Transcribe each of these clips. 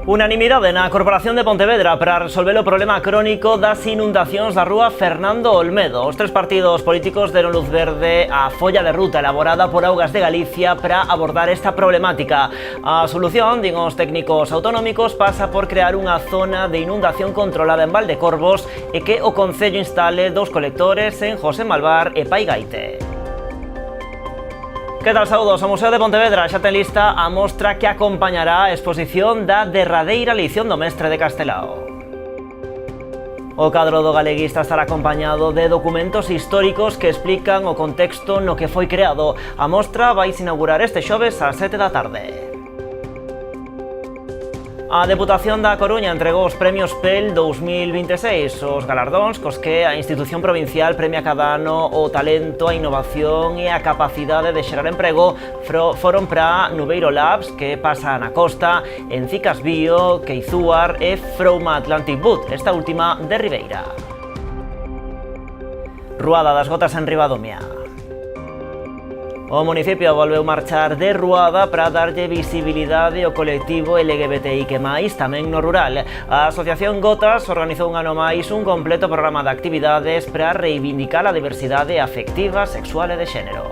Unanimidade na Corporación de Pontevedra para resolver o problema crónico das inundacións da rúa Fernando Olmedo. Os tres partidos políticos deron luz verde á folla de ruta elaborada por Augas de Galicia para abordar esta problemática. A solución, din os técnicos autonómicos, pasa por crear unha zona de inundación controlada en Valdecorvos e que o Concello instale dous colectores en José Malvar e Paigaite. Que tal, saúdos? O Museo de Pontevedra xa ten lista a mostra que acompañará a exposición da derradeira lición do mestre de Castelao. O cadro do Galeguista estará acompañado de documentos históricos que explican o contexto no que foi creado. A mostra vai se inaugurar este xoves ás 7 da tarde. A Deputación da Coruña entregou os premios PEL 2026, os galardóns cos que a institución provincial premia cada ano o talento, a innovación e a capacidade de xerar emprego. Foron para Nubeiro Labs, que pasa na Costa, Encicas Bio, Queizuar e Frouma Atlantic Boot, esta última de Ribeira. Ruada das Gotas en Ribadomia. O municipio volveu marchar de ruada para darlle visibilidade ao colectivo LGBTI+, tamén no rural. A Asociación Gotas organizou un ano máis un completo programa de actividades para reivindicar a diversidade afectiva, sexual e de xénero.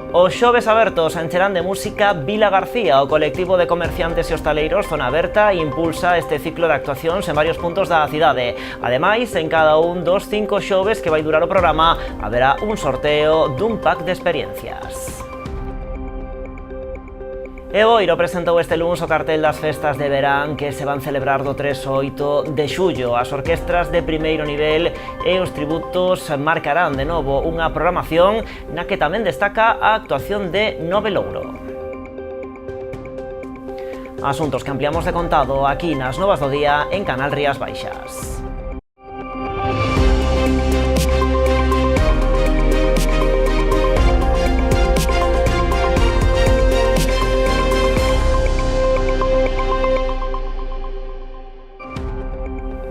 Os xoves abertos encherán de música Vila García. O colectivo de comerciantes e hostaleiros Zona Aberta impulsa este ciclo de actuacións en varios puntos da cidade. Ademais, en cada un dos 5 xoves que vai durar o programa haberá un sorteo dun pack de experiencias. E Boiro presentou este luns o cartel das festas de verán que se van celebrar do 3 ao 8 de xullo. As orquestras de primeiro nivel e os tributos marcarán de novo unha programación na que tamén destaca a actuación de Nove Louro. Asuntos que ampliamos de contado aquí nas Novas do Día en Canal Rías Baixas.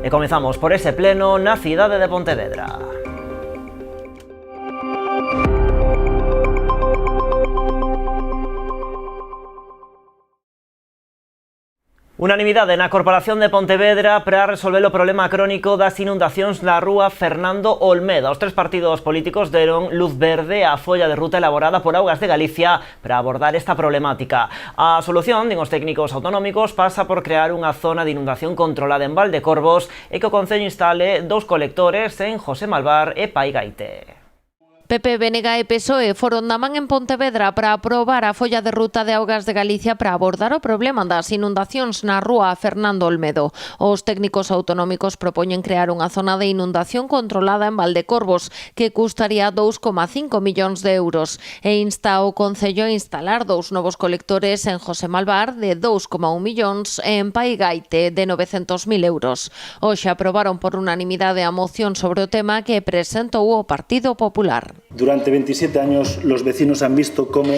E comezamos por ese pleno na cidade de Pontevedra. Unanimidade na Corporación de Pontevedra para resolver o problema crónico das inundacións na rúa Fernando Olmedo. Os tres partidos políticos deron luz verde á folla de ruta elaborada por Augas de Galicia para abordar esta problemática. A solución, din os técnicos autonómicos, pasa por crear unha zona de inundación controlada en Valdecorvos e que o Concello instale dous colectores en José Malvar e Paigaite. PP, BNG e PSOE foron da man en Pontevedra para aprobar a folla de ruta de Augas de Galicia para abordar o problema das inundacións na rúa Fernando Olmedo. Os técnicos autonómicos propoñen crear unha zona de inundación controlada en Valdecorvos que custaría 2,5 millóns de euros e insta ao Concello a instalar dous novos colectores en José Malvar de 2,1 millóns e en Paigaite de 900.000 euros. Hoxe aprobaron por unanimidade a moción sobre o tema que presentou o Partido Popular. Durante 27 años los vecinos han visto cómo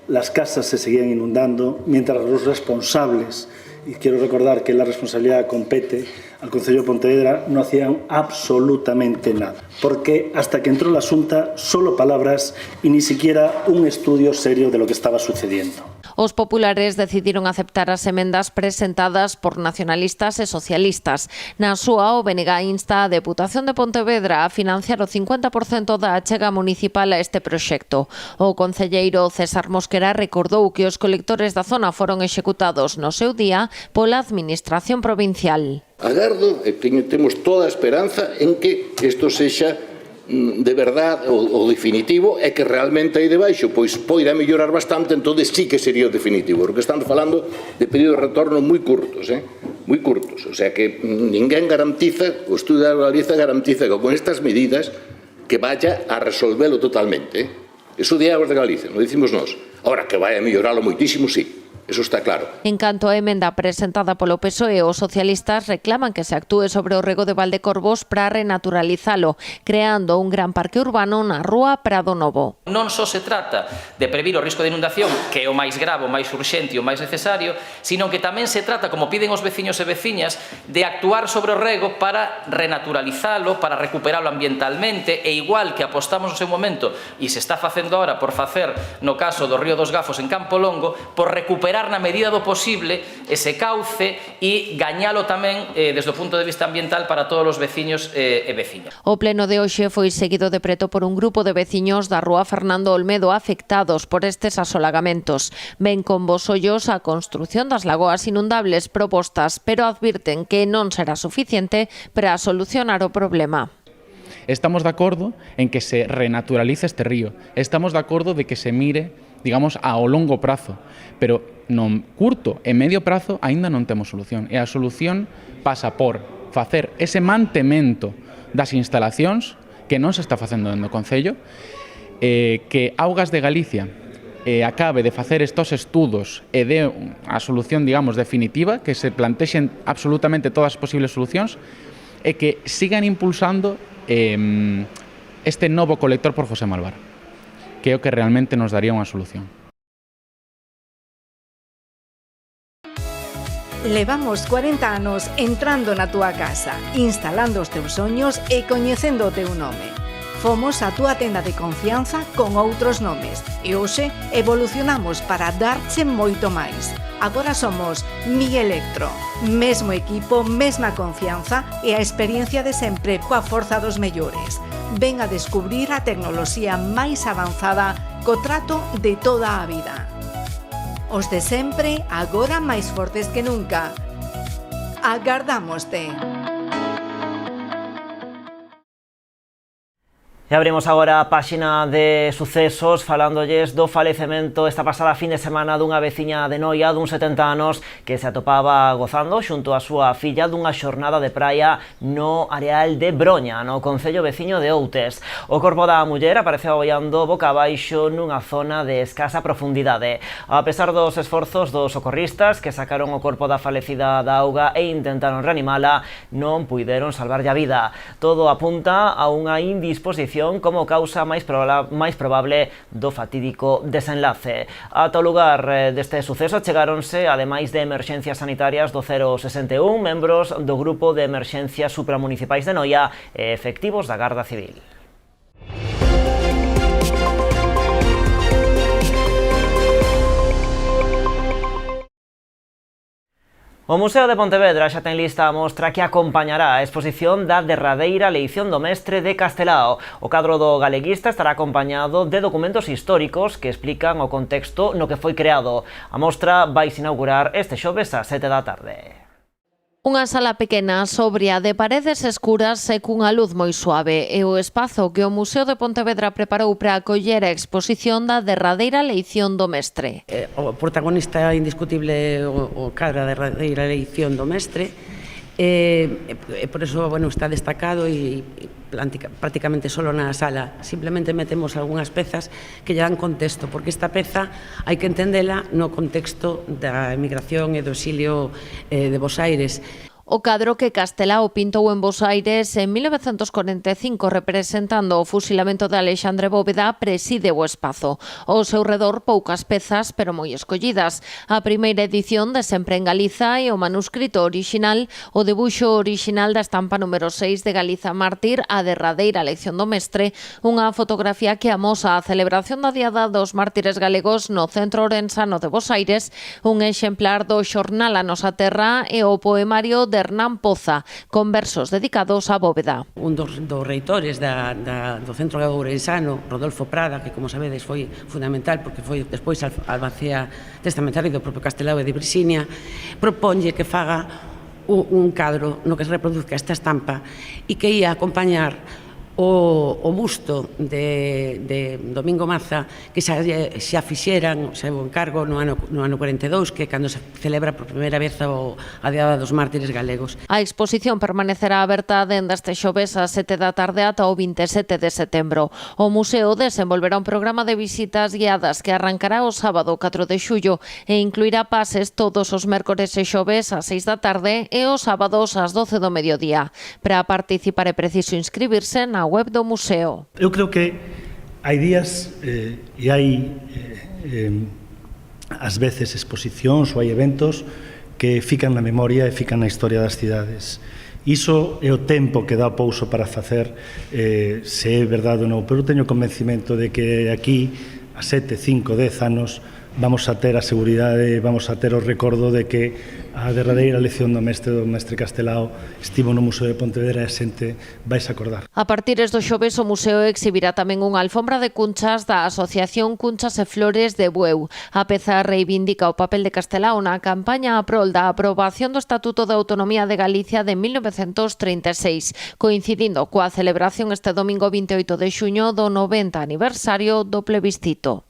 las casas se seguían inundando mientras los responsables, y quiero recordar que la responsabilidad compete al Concello de Pontevedra, no hacían absolutamente nada. Porque hasta que entró la Xunta, solo palabras y ni siquiera un estudio serio de lo que estaba sucediendo. Os populares decidiron aceptar as emendas presentadas por nacionalistas e socialistas. Na súa, o BNG insta a Deputación de Pontevedra a financiar o 50% da achega municipal a este proxecto. O concelleiro César Mosquera recordou que os colectores da zona foron executados no seu día pola Administración Provincial. Agardo e temos toda a esperanza en que isto sexa de verdade o definitivo e que realmente aí debaixo pois poida mellorar bastante, entón sí que sería o definitivo, porque estamos falando de períodos de retorno moi curtos, moi curtos, o sea que ninguén garantiza, o estudio da Galiza garantiza que con estas medidas que vaya a resolvelo totalmente, eso de Augas de Galicia, non dicimos nós, ahora que vai a melloralo moitísimo, sí. Eso está claro. En canto a emenda presentada polo PSOE, os socialistas reclaman que se actúe sobre o rego de Valdecorvos para renaturalizalo, creando un gran parque urbano na rúa Prado Novo. Non só se trata de previr o risco de inundación, que é o máis grave, o máis urxente e o máis necesario, sino que tamén se trata, como piden os veciños e veciñas, de actuar sobre o rego para renaturalizalo, para recuperalo ambientalmente, e igual que apostamos no seu momento, e se está facendo ahora por facer no caso do Río dos Gafos en Campo Longo, por recuperar recuperar na medida do posible ese cauce e gañalo tamén desde o punto de vista ambiental para todos os veciños e veciñas. O pleno de hoxe foi seguido de preto por un grupo de veciños da rúa Fernando Olmedo afectados por estes asolagamentos. Ven con bos ollos a construción das lagoas inundables propostas, pero advirten que non será suficiente para solucionar o problema. Estamos de acordo en que se renaturalice este río. Estamos de acordo de que se mire, digamos, ao longo prazo. Pero no curto e medio prazo aínda non temos solución. E a solución pasa por facer ese mantemento das instalacións que non se está facendo no Concello, que Augas de Galicia acabe de facer estos estudos e de a solución, digamos, definitiva, que se plantexen absolutamente todas as posibles solucións e que sigan impulsando este novo colector por José Malvar, que é o que realmente nos daría unha solución. Levamos 40 anos entrando na túa casa, instalando os teus soños e coñecendo o teu nome. Fomos a túa tenda de confianza con outros nomes e hoxe evolucionamos para darche moito máis. Agora somos Mielectro, mesmo equipo, mesma confianza e a experiencia de sempre coa forza dos mellores. Ven a descubrir a tecnoloxía máis avanzada co trato de toda a vida. Os de sempre, agora máis fortes que nunca. Agardámoste. E abrimos agora a páxina de sucesos falándolles do falecemento esta pasada fin de semana dunha veciña de Noia dun 70 anos que se atopaba gozando xunto a súa filla dunha xornada de praia no areal de Broña, no concello veciño de Outes. O corpo da muller apareceu aboiando boca abaixo nunha zona de escasa profundidade. A pesar dos esforzos dos socorristas que sacaron o corpo da falecida da auga e intentaron reanimala, non puideron salvarlle a vida. Todo apunta a unha indisposición como causa máis probable do fatídico desenlace. Ata o lugar deste suceso chegáronse, ademais de emerxencias sanitarias do 061, membros do grupo de emerxencias supramunicipais de Noia e efectivos da Garda Civil. O Museo de Pontevedra xa ten lista a mostra que acompañará a exposición da derradeira leición do mestre de Castelao. O cadro do galeguista estará acompañado de documentos históricos que explican o contexto no que foi creado. A mostra vai se inaugurar este xoves ás 7 da tarde. Unha sala pequena, sobria, de paredes escuras e cunha luz moi suave é o espazo que o Museo de Pontevedra preparou para acoller a exposición da derradeira leición do mestre. O protagonista indiscutible o cadro da derradeira leición do mestre e por eso, bueno, está destacado e prácticamente solo na sala. Simplemente metemos algunhas pezas que lle dan contexto, porque esta peza hai que entendela no contexto da emigración e do exilio de Bos Aires. O cadro que Castelao pintou en Bos Aires en 1945 representando o fusilamento de Alexandre Bóveda preside o espazo. Ao seu redor poucas pezas, pero moi escollidas. A primeira edición de Sempre en Galiza e o manuscrito orixinal, o debuxo orixinal da estampa número 6 de Galiza Mártir, a derradeira lección do mestre, unha fotografía que amosa a celebración da Diada dos Mártires Galegos no Centro Orensano de Bos Aires, un exemplar do xornal A Nosa Terra e o poemario de Hernán Poza, con versos dedicados a Bóveda. Un dos reitores do Centro Orensano, Rodolfo Prada, que, como sabedes, foi fundamental porque foi despois albacea testamentario do propio Castelao e de Brixinia, proponlle que faga un cadro no que se reproduzca esta estampa e que ia acompañar o busto de Domingo Maza, que xa fixeran, xa o encargo no ano 42, que cando se celebra por primeira vez a Diada dos Mártires Galegos. A exposición permanecerá aberta dende este xoves ás 7 da tarde ata o 27 de setembro. O museo desenvolverá un programa de visitas guiadas que arrancará o sábado 4 de xullo e incluirá pases todos os mércores e xoves ás 6 da tarde e os sábados ás 12 do mediodía. Para participar é preciso inscribirse na web do museo. Eu creo que hai días e hai ás veces exposicións ou hai eventos que fican na memoria e fican na historia das cidades. Iso é o tempo que dá pouso para facer se é verdade ou non, pero eu teño convencimento de que aquí a 7, 5, 10 anos vamos a ter a seguridade, vamos a ter o recordo de que a derradeira lección do mestre Castelao estivo no Museo de Pontevedra e a xente vais acordar. A partir do xoves o museo exhibirá tamén unha alfombra de cunchas da Asociación Cunchas e Flores de Bueu. A peza reivindica o papel de Castelao na campaña a prol da aprobación do Estatuto de Autonomía de Galicia de 1936, coincidindo coa celebración este domingo 28 de xuño do 90 aniversario do plebiscito.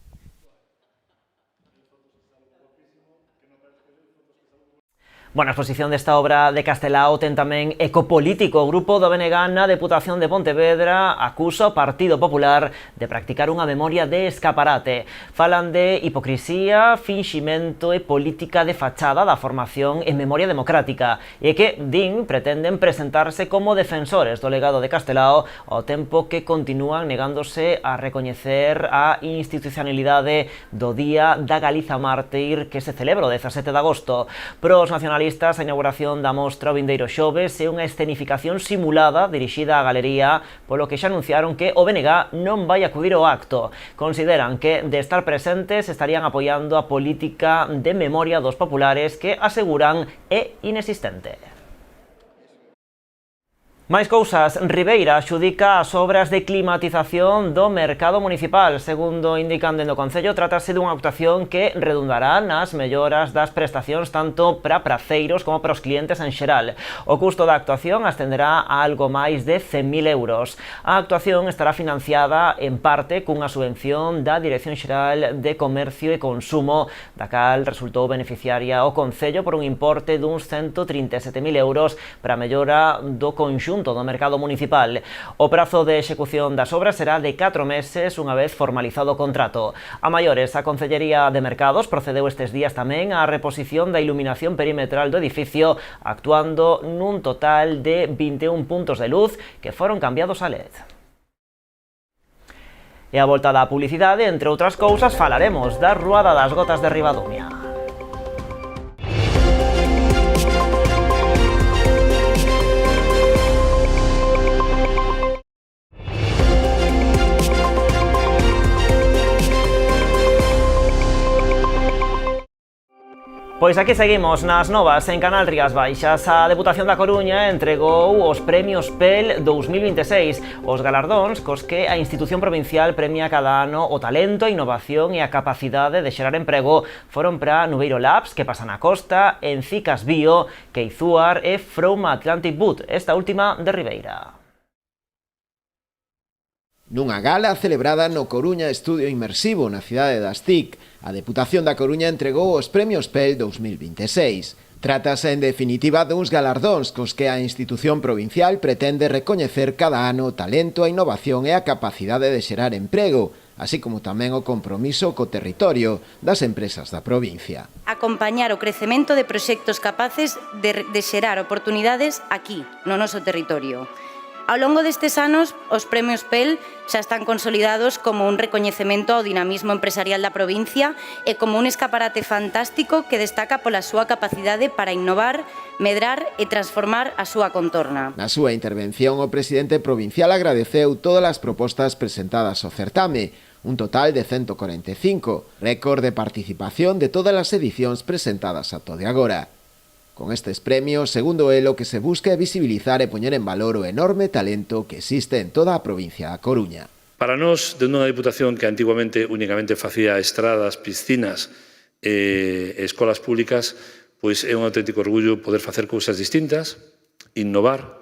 Bueno, a exposición desta obra de Castelao ten tamén ecopolítico. O grupo do BNG na Deputación de Pontevedra acusa o Partido Popular de practicar unha memoria de escaparate. Falan de hipocrisía, finximento e política de fachada da formación en memoria democrática e que, din, pretenden presentarse como defensores do legado de Castelao ao tempo que continúan negándose a recoñecer a institucionalidade do Día da Galiza Mártir que se celebra o 17 de agosto. Pros nacionalistas, a inauguración da mostra o vindeiro xoves é unha escenificación simulada dirixida á galería, polo que xa anunciaron que o BNG non vai acudir ao acto. Consideran que, de estar presentes, estarían apoiando a política de memoria dos populares que aseguran é inexistente. Máis cousas, Ribeira xudica as obras de climatización do mercado municipal. Segundo indican dende o Concello, trátase dunha actuación que redundará nas melloras das prestacións tanto para praceiros como para os clientes en xeral. O custo da actuación ascenderá a algo máis de 100.000 euros. A actuación estará financiada en parte cunha subvención da Dirección Xeral de Comercio e Consumo, da cal resultou beneficiaria o Concello por un importe duns 137.000 euros para a mellora do conxunto do mercado municipal. O prazo de execución das obras será de 4 meses unha vez formalizado o contrato. A maiores, a Concellería de Mercados procedeu estes días tamén á reposición da iluminación perimetral do edificio, actuando nun total de 21 puntos de luz que foron cambiados a LED. E a volta da publicidade, entre outras cousas, falaremos da Ruada das Gotas de Ribadumia. Pois aquí seguimos nas novas en Canal Rías Baixas. A Deputación da Coruña entregou os premios PEL 2026, os galardóns cos que a institución provincial premia cada ano o talento, a innovación e a capacidade de xerar emprego. Foron para Nubeiro Labs, que pasa na Costa, Encicas Bio, Queizuar e From Atlantic Boot, esta última de Ribeira. Nunha gala celebrada no Coruña Estudio Inmersivo na cidade das TIC, a Deputación da Coruña entregou os premios PEL 2026. Trátase, en definitiva, duns galardóns cos que a institución provincial pretende recoñecer cada ano o talento, a innovación e a capacidade de xerar emprego, así como tamén o compromiso co territorio das empresas da provincia. Acompañar o crecemento de proxectos capaces de xerar oportunidades aquí, no noso territorio. Ao longo destes anos, os premios PEL xa están consolidados como un recoñecemento ao dinamismo empresarial da provincia e como un escaparate fantástico que destaca pola súa capacidade para innovar, medrar e transformar a súa contorna. Na súa intervención, o presidente provincial agradeceu todas as propostas presentadas ao certame, un total de 145, récord de participación de todas as edicións presentadas ata de agora. Con estes premios, segundo el, o que se busca é visibilizar e poñer en valor o enorme talento que existe en toda a provincia da Coruña. Para nós, de unha deputación que antiguamente únicamente facía estradas, piscinas e escolas públicas, pois é un auténtico orgullo poder facer cousas distintas, innovar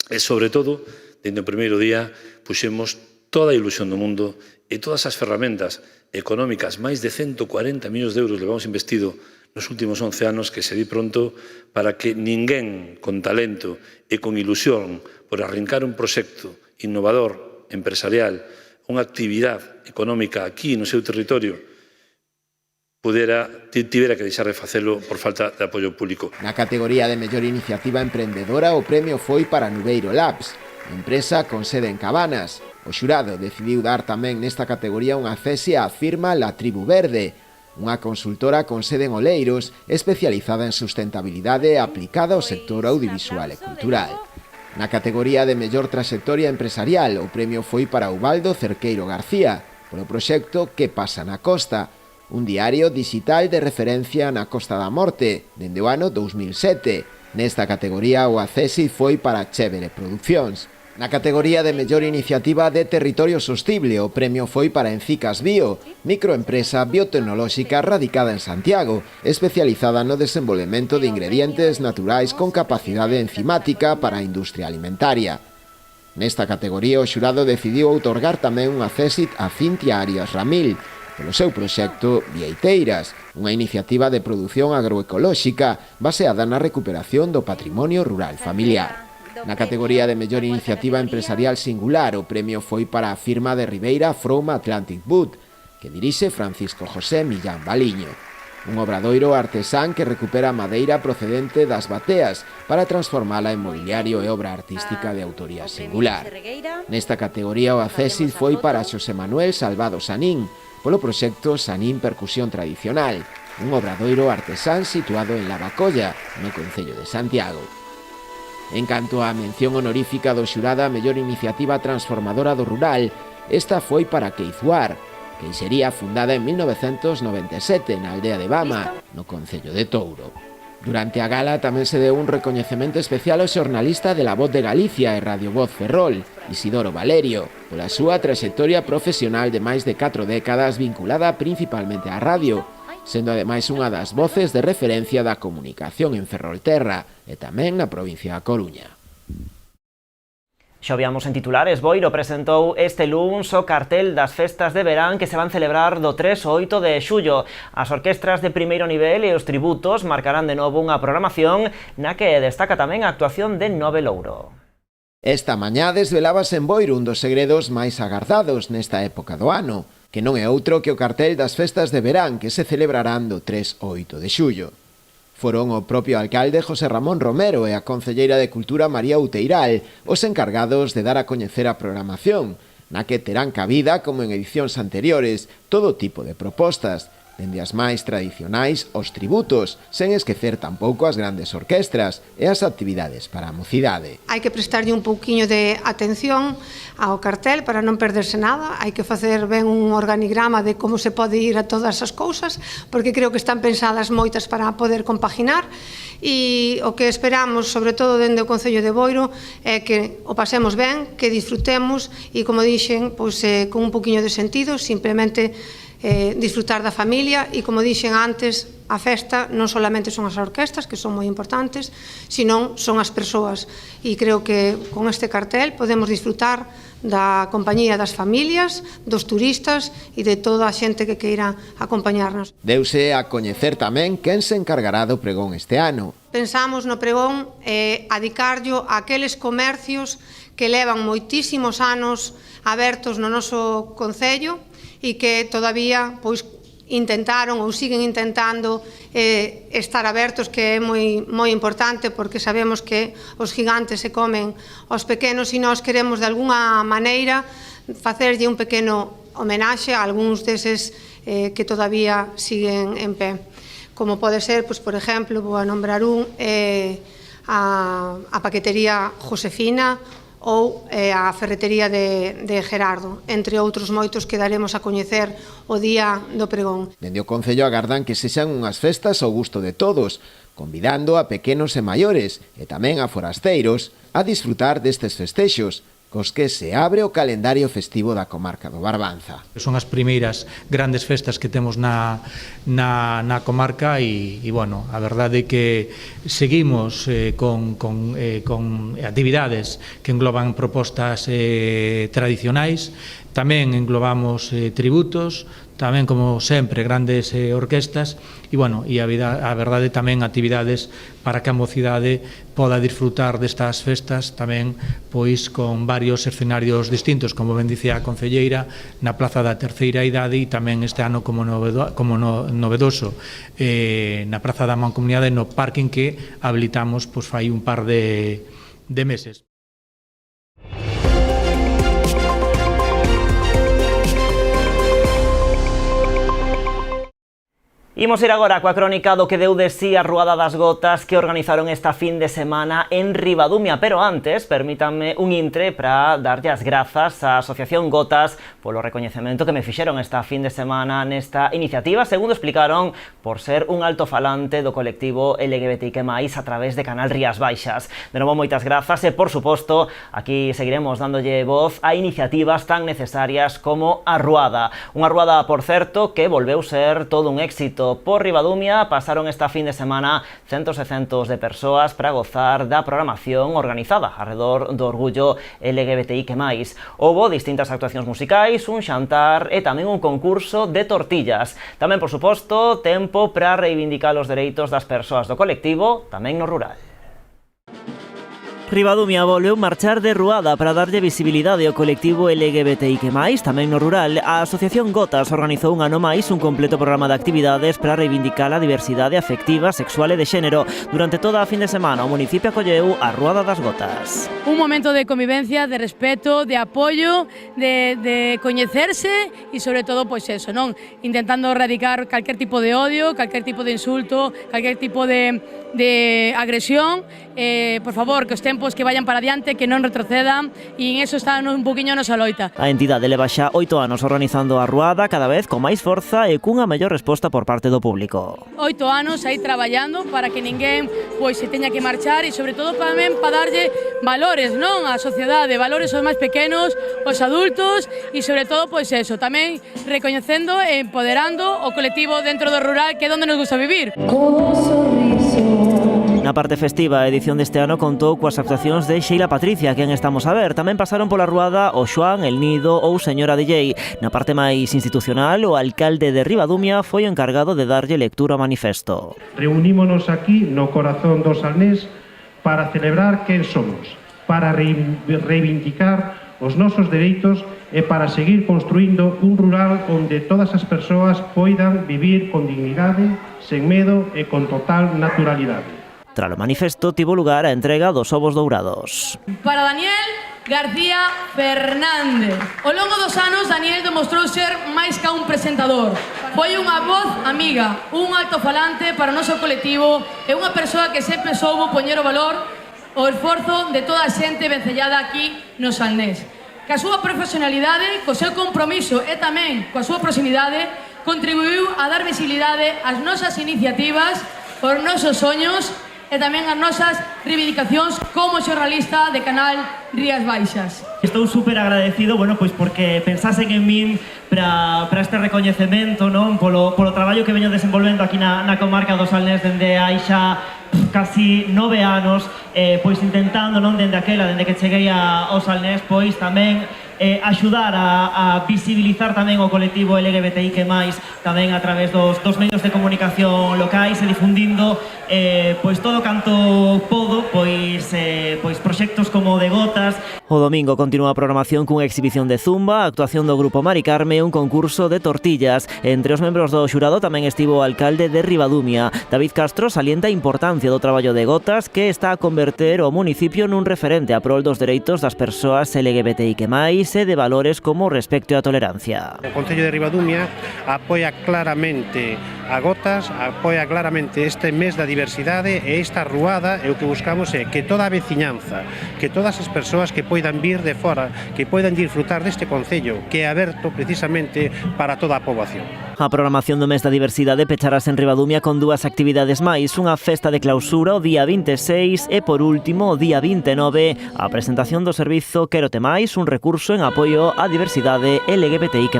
e, sobre todo, dende o primeiro día, puxemos toda a ilusión do mundo e todas as ferramentas económicas, máis de 140 millóns de euros levamos investido nos últimos 11 anos, que se di pronto para que ninguén con talento e con ilusión por arrincar un proxecto innovador, empresarial, unha actividade económica aquí no seu territorio, tivera que deixar de facelo por falta de apoio público. Na categoría de mellor iniciativa emprendedora, o premio foi para Nubeiro Labs, empresa con sede en Cabanas. O xurado decidiu dar tamén nesta categoría unha cese á firma La Tribu Verde, unha consultora con sede en Oleiros especializada en sustentabilidade aplicada ao sector audiovisual e cultural. Na categoría de mellor traxectoria empresarial, o premio foi para Ubaldo Cerqueiro García, polo proxecto Que pasa na Costa, un diario digital de referencia na Costa da Morte, dende o ano 2007. Nesta categoría o accesi foi para Chévere Produccións. Na categoría de mellor iniciativa de territorio sostible, o premio foi para Encicas Bio, microempresa biotecnolóxica radicada en Santiago, especializada no desenvolvemento de ingredientes naturais con capacidade enzimática para a industria alimentaria. Nesta categoría o xurado decidiu outorgar tamén un accésit a Cintia Arias Ramil, polo seu proxecto Vieiteiras, unha iniciativa de produción agroecolóxica baseada na recuperación do patrimonio rural familiar. Na categoría de mellor iniciativa empresarial singular, o premio foi para a firma de Ribeira From Atlantic Wood, que dirixe Francisco José Millán Baliño. Un obradoiro artesán que recupera madeira procedente das bateas para transformala en mobiliario e obra artística de autoría singular. Nesta categoría o accésit foi para Xosé Manuel Salvado Sanín, polo proxecto Sanín Percusión Tradicional, un obradoiro artesán situado en Lavacolla, no concello de Santiago. En canto á mención honorífica do xurada a mellor iniciativa transformadora do rural, esta foi para Queizuar, que sería fundada en 1997 na aldea de Bama, no concello de Touro. Durante a gala tamén se deu un recoñecemento especial ao xornalista de La Voz de Galicia e Radio Voz Ferrol, Isidoro Valerio, pola súa traxectoria profesional de máis de 4 décadas vinculada principalmente á radio, sendo ademais unha das voces de referencia da comunicación en Ferrolterra e tamén na provincia da Coruña. Xa víamos en titulares, Boiro presentou este luns o cartel das festas de verán que se van celebrar do 3 ao 8 de xullo. As orquestras de primeiro nivel e os tributos marcarán de novo unha programación na que destaca tamén a actuación de Nove Louro. Esta mañá desvelábase en Boiro un dos segredos máis agardados nesta época do ano, que non é outro que o cartel das festas de verán que se celebrarán do 3 ao 8 de xullo. Foron o propio alcalde José Ramón Romero e a concelleira de Cultura María Outeiral os encargados de dar a coñecer a programación, na que terán cabida, como en edicións anteriores, todo tipo de propostas, dende as máis tradicionais aos tributos, sen esquecer tampouco as grandes orquestras e as actividades para a mocidade. Hai que prestarlle un pouquiño de atención ao cartel para non perderse nada, hai que facer ben un organigrama de como se pode ir a todas as cousas, porque creo que están pensadas moitas para poder compaginar, e o que esperamos, sobre todo dende o Concello de Boiro, é que o pasemos ben, que disfrutemos e, como dixen, pois, con un pouquiño de sentido, simplemente disfrutar da familia e, como dixen antes, a festa non solamente son as orquestas, que son moi importantes, senón son as persoas. E creo que con este cartel podemos disfrutar da compañía das familias, dos turistas e de toda a xente que queira acompañarnos. Deuse a coñecer tamén quen se encargará do pregón este ano. Pensamos no pregón adicarllo a aqueles comercios que levan moitísimos anos abertos no noso concello e que todavía pois intentaron ou siguen intentando estar abertos, que é moi importante, porque sabemos que os gigantes se comen aos pequenos e nós queremos de algunha maneira facerlle un pequeno homenaxe a algúns deses que todavía siguen en pé. Como pode ser, pois, por exemplo, vou a nombrar un, a paquetería Josefina ou a ferretería de Gerardo, entre outros moitos que daremos a coñecer o día do pregón. Dende o Concello agardan que sexan unhas festas ao gusto de todos, convidando a pequenos e maiores e tamén a forasteiros a disfrutar destes festexos, cos que se abre o calendario festivo da comarca do Barbanza. Son as primeiras grandes festas que temos na comarca e bueno, a verdade é que seguimos con actividades que engloban propostas tradicionais, tamén englobamos tributos, tamén, como sempre, grandes orquestas e, bueno, e a verdade tamén actividades para que a mocidade poda disfrutar destas festas tamén pois con varios escenarios distintos, como ben dicía a concelleira, na Plaza da Terceira Idade e tamén este ano como novedoso na Praza da Mancomunidade, no parking que habilitamos pois fai un par de meses. Imos ir agora coa crónica do que deu de sí a Ruada das Gotas que organizaron esta fin de semana en Ribadumia, pero antes, permítanme un intre para darlle as grazas á Asociación Gotas polo recoñecemento que me fixeron esta fin de semana nesta iniciativa, segundo explicaron, por ser un altofalante do colectivo LGBTIQ+, a través de Canal Rías Baixas. De novo, moitas grazas e, por suposto, aquí seguiremos dándolle voz a iniciativas tan necesarias como a Ruada. Unha Ruada, por certo, que volveu ser todo un éxito. Por Ribadumia pasaron esta fin de semana centos e centos de persoas para gozar da programación organizada alrededor do orgullo LGBTIQ+. Houbo distintas actuacións musicais, un xantar e tamén un concurso de tortillas. Tamén, por suposto, tempo para reivindicar os dereitos das persoas do colectivo, tamén no rural. Ribadumia volveu marchar de Ruada para darlle visibilidade ao colectivo LGBTIQ+, tamén no rural. A Asociación Gotas organizou un ano máis un completo programa de actividades para reivindicar a diversidade afectiva, sexual e de xénero. Durante toda a fin de semana, o municipio acolleu a Ruada das Gotas. Un momento de convivencia, de respeto, de apoio, de coñecerse e, sobre todo, pois eso, non? Intentando erradicar calquer tipo de odio, calquer tipo de insulto, calquer tipo de agresión. Por favor, que os tempos que vayan para adiante, que non retrocedan, e en eso está un poquinho nosa loita. A entidade leva xa 8 anos organizando a Ruada, cada vez con máis forza e cunha mellor resposta por parte do público. 8 anos aí traballando para que ninguén pois se teña que marchar e sobre todo tamén para darlle valores, non, á sociedade, valores aos máis pequenos, aos adultos e sobre todo pois eso, tamén recoñecendo e empoderando o colectivo dentro do rural, que é onde nos gusta vivir. Na parte festiva, a edición deste ano contou coas actuacións de Sheila Patricia, quen estamos a ver. Tamén pasaron pola Ruada o Xoán, El Nido ou Señora DJ. Na parte máis institucional, o alcalde de Ribadumia foi o encargado de darlle lectura ao manifesto. Reunímonos aquí no corazón do Salnés para celebrar quen somos, para reivindicar os nosos dereitos e para seguir construindo un rural onde todas as persoas poidan vivir con dignidade, sen medo e con total naturalidade. Tras o manifesto, tivo lugar a entrega dos ovos dourados. Para Daniel García Fernández. Ao longo dos anos, Daniel demostrou ser máis que un presentador. Foi unha voz amiga, un altofalante para o noso colectivo e unha persoa que sempre soubo poñer o valor o esforzo de toda a xente vencellada aquí no Salnés. Que a súa profesionalidade, co seu compromiso e tamén coa súa proximidade, contribuiu a dar visibilidade ás nosas iniciativas, aos nosos soños e tamén as nosas reivindicacións como xornalista de Canal Rías Baixas. Estou super agradecido, bueno, pois porque pensasen en min para este recoñecemento, non, polo traballo que veño desenvolvendo aquí na comarca do Salnés dende hai xa casi 9 anos, pois intentando, non, dende que cheguei ao Salnés, pois tamén axudar a visibilizar tamén o colectivo LGBTIQ+, tamén a través dos medios de comunicación locais e difundindo pois todo canto podo, pois proxectos como de Gotas. O domingo continúa a programación cunha exhibición de zumba, a actuación do grupo Mari Carme e un concurso de tortillas. Entre os membros do xurado tamén estivo o alcalde de Ribadumia. David Castro salienta a importancia do traballo de Gotas, que está a converter o municipio nun referente a prol dos dereitos das persoas LGBTIQ+, e de valores como o respecto e a tolerancia. O Concello de Ribadumia apoia claramente a Gotas, apoia claramente este mes da diversidade e esta ruada, e o que buscamos é que toda a veciñanza, que todas as persoas que poidan vir de fora, que poidan disfrutar deste Concello, que é aberto precisamente para toda a poboación. A programación do mes da diversidade pecharase en Ribadumia con dúas actividades máis, unha festa de clausura o día 26 e, por último, o día 29, a presentación do servizo Quérote Máis, un recurso en apoio á diversidade LGBTIQ+.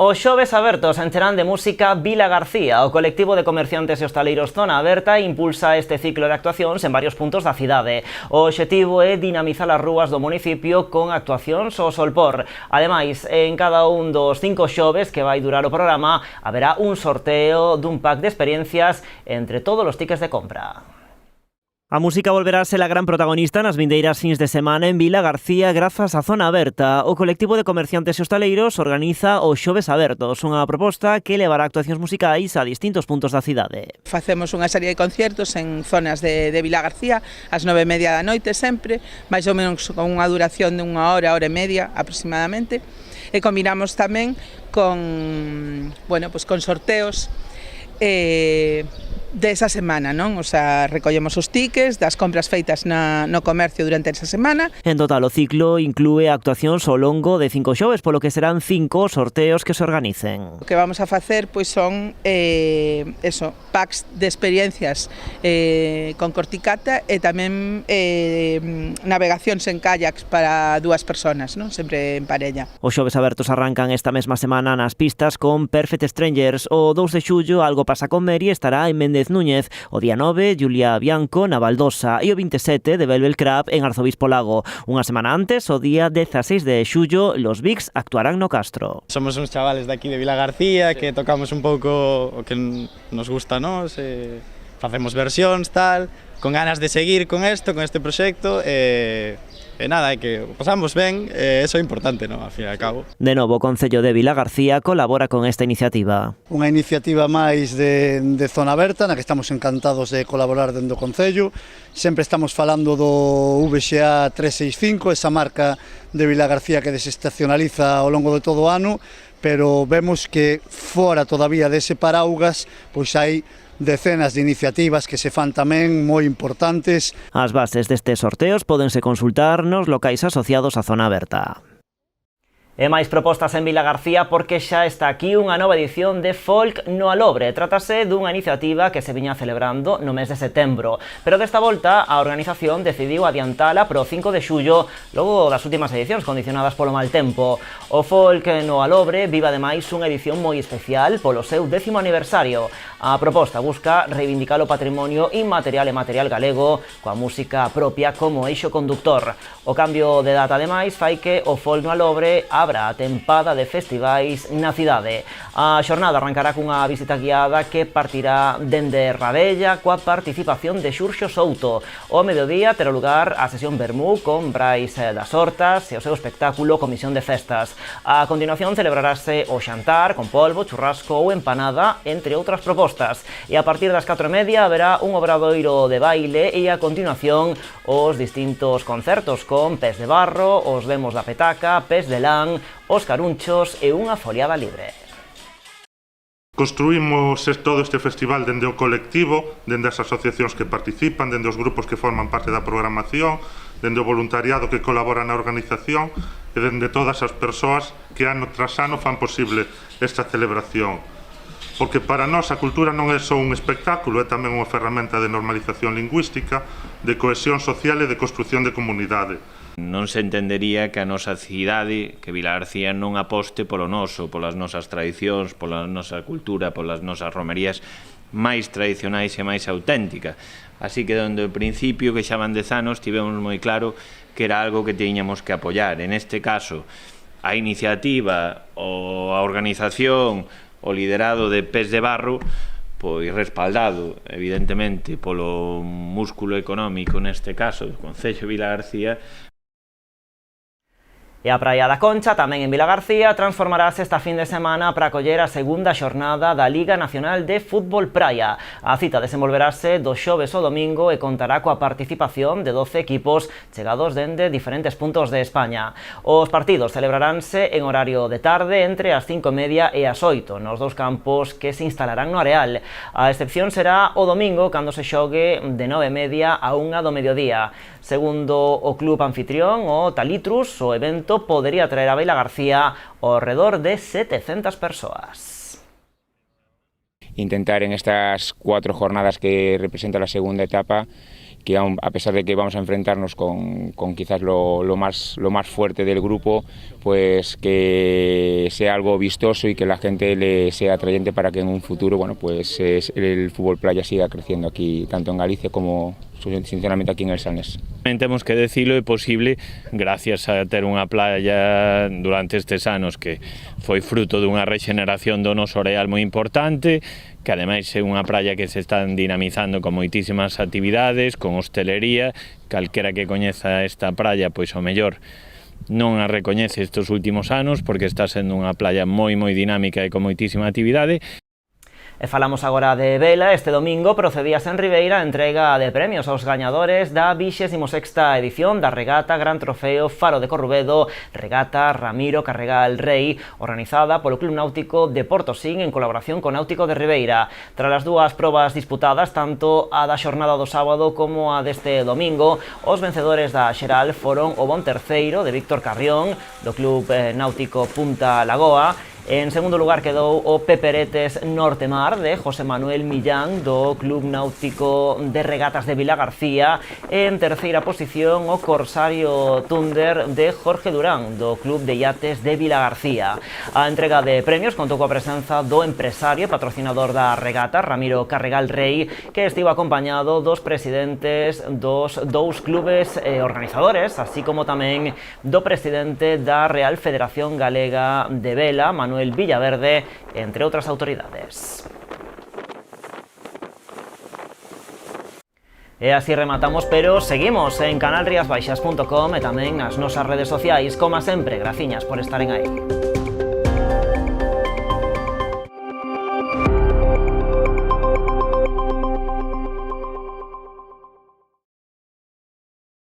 Os xoves abertos encherán de música Vila García. O colectivo de comerciantes e hostaleiros Zona Aberta impulsa este ciclo de actuacións en varios puntos da cidade. O obxectivo é dinamizar as rúas do municipio con actuacións ao solpor. Ademais, en cada un dos 5 xoves que vai durar o programa haberá un sorteo dun pack de experiencias entre todos os tickets de compra. A música volverá a ser a gran protagonista nas vindeiras fins de semana en Vila García grazas á Zona Aberta. O colectivo de comerciantes e hostaleiros organiza os Xoves Abertos, unha proposta que levará actuacións musicais a distintos puntos da cidade. Facemos unha serie de conciertos en zonas de Vila García ás 9:30 da noite sempre, máis ou menos con unha duración de unha hora, hora e media aproximadamente, e combinamos tamén con, bueno, pues con sorteos desa semana, non? O sea, recollemos os tickets das compras feitas no comercio durante esa semana. En total, o ciclo inclúe actuacións ao longo de 5 xoves, polo que serán 5 sorteos que se organicen. O que vamos a facer pois son packs de experiencias con corticata e tamén navegacións en kayaks para 2 personas, non? Sempre en parella. Os Xoves Abertos arrancan esta mesma semana nas pistas con Perfect Strangers. O 2 de xullo Algo pasa con Mary estará en Méndez Núñez, o día 9 Julia Bianco na Baldosa e o 27 de Velvel Crab en Arzobispo Lago. Unha semana antes, o día 16 de xullo, los Bigs actuarán no Castro. Somos uns chavales de aquí de Vila García que tocamos un pouco o que nos gusta a nós, facemos versións, tal, con ganas de seguir con este proxecto e nada, é que pasamos ben, eso é importante, non? Al fin e al cabo. De novo, o Concello de Vila García colabora con esta iniciativa. Unha iniciativa máis de Zona Aberta, na que estamos encantados de colaborar dentro do Concello. Sempre estamos falando do VXA 365, esa marca de Vila García que desestacionaliza ao longo de todo o ano, pero vemos que fora todavía dese paraugas, pois hai decenas de iniciativas que se fan tamén moi importantes. As bases destes sorteos pódense consultar nos locais asociados á Zona Aberta. E máis propostas en Vila García porque xa está aquí unha nova edición de Folk no Alobre. Trátase dunha iniciativa que se viña celebrando no mes de setembro, pero desta volta a organización decidiu adiantala para o 5 de xullo logo das últimas edicións condicionadas polo mal tempo. O Folk no Alobre vive ademais unha edición moi especial polo seu 10º aniversario. A proposta busca reivindicar o patrimonio inmaterial e material galego coa música propia como eixo conductor. O cambio de data ademais fai que o Folk no Alobre abra a tempada de festivais na cidade. A xornada arrancará cunha visita guiada que partirá dende Rabella coa participación de Xurxo Souto. O mediodía terá lugar a sesión Vermú con Brais das Hortas e o seu espectáculo Comisión de Festas. A continuación celebrarase o xantar con polvo, churrasco ou empanada, entre outras propostas. E a partir das 4:30 haberá un obradoiro de baile e a continuación os distintos concertos con Pés de Barro, os Demos da Petaca, Pés de Lán, os Carunchos e unha foliada libre. Construímos todo este festival dende o colectivo, dende as asociacións que participan, dende os grupos que forman parte da programación, dende o voluntariado que colabora na organización e dende todas as persoas que ano tras ano fan posible esta celebración. Porque para nós a cultura non é só un espectáculo, é tamén unha ferramenta de normalización lingüística, de cohesión social e de construción de comunidade. Non se entendería que a nosa cidade, que Vila García non aposte polo noso, polas nosas tradicións, pola nosa cultura, polas nosas romerías máis tradicionais e máis auténticas. Así que dende o principio, que xa van 10 anos, tivemos moi claro que era algo que tiñamos que apoiar. En este caso, a iniciativa, a organización, o liderado de Pés de Barro, pois respaldado, evidentemente, polo músculo económico, neste caso, do Concello de Vila García. E a Praia da Concha, tamén en Vila García, transformarase esta fin de semana para acoller a segunda xornada da Liga Nacional de Fútbol Praia. A cita desenvolverase do xoves ao domingo e contará coa participación de 12 equipos chegados dende diferentes puntos de España. Os partidos celebraránse en horario de tarde entre as 5:30 e as 8 nos dous campos que se instalarán no areal. A excepción será o domingo cando se xogue de 9:30 a 1 do mediodía. Segundo o club anfitrión, o Talitrus, o evento podería traer a Vila García ao redor de 700 persoas. Intentar en estas 4 jornadas que representa la segunda etapa, que a pesar de que vamos a enfrentarnos con quizás lo más fuerte del grupo, pues que sea algo vistoso y que la gente le sea atrayente para que en un futuro, bueno, pues el fútbol playa siga creciendo aquí, tanto en Galicia como sinceramente aquí en el Salnés. Temos que decilo, é posible gracias a ter unha playa durante estes anos que foi fruto dunha rexeneración do noso areal moi importante, que ademais é unha praia que se están dinamizando con moitísimas actividades, con hostelería. Calquera que coñeza esta praia, pois ao mellor non a recoñece estes últimos anos porque está sendo unha playa moi dinámica e con moitísima actividade. E falamos agora de vela. Este domingo procedíase en Ribeira a entrega de premios aos gañadores da 26ª edición da regata Gran Trofeo Faro de Corrubedo, regata Ramiro Carregal Rei, organizada polo Club Náutico de Portosín en colaboración co Náutico de Ribeira. Tras as dúas probas disputadas, tanto a da xornada do sábado como a deste domingo, os vencedores da xeral foron o bon terceiro de Víctor Carrión, do Club Náutico Punta Lagoa. En segundo lugar quedou o Peperetes Nortemar de José Manuel Millán do Club Náutico de Regatas de Vilagarcía e en terceira posición o Corsario Thunder de Jorge Durán do Club de Iates de Vilagarcía. A entrega de premios contou coa presenza do empresario e patrocinador da regata Ramiro Carregal Rei, que estivo acompañado dos presidentes dos dous clubes organizadores, así como tamén do presidente da Real Federación Galega de Vela, Manuel Villaverde, entre outras autoridades. E así rematamos, pero seguimos en canalriasbaixas.com e tamén nas nosas redes sociais. Como sempre, graciñas por estaren aí.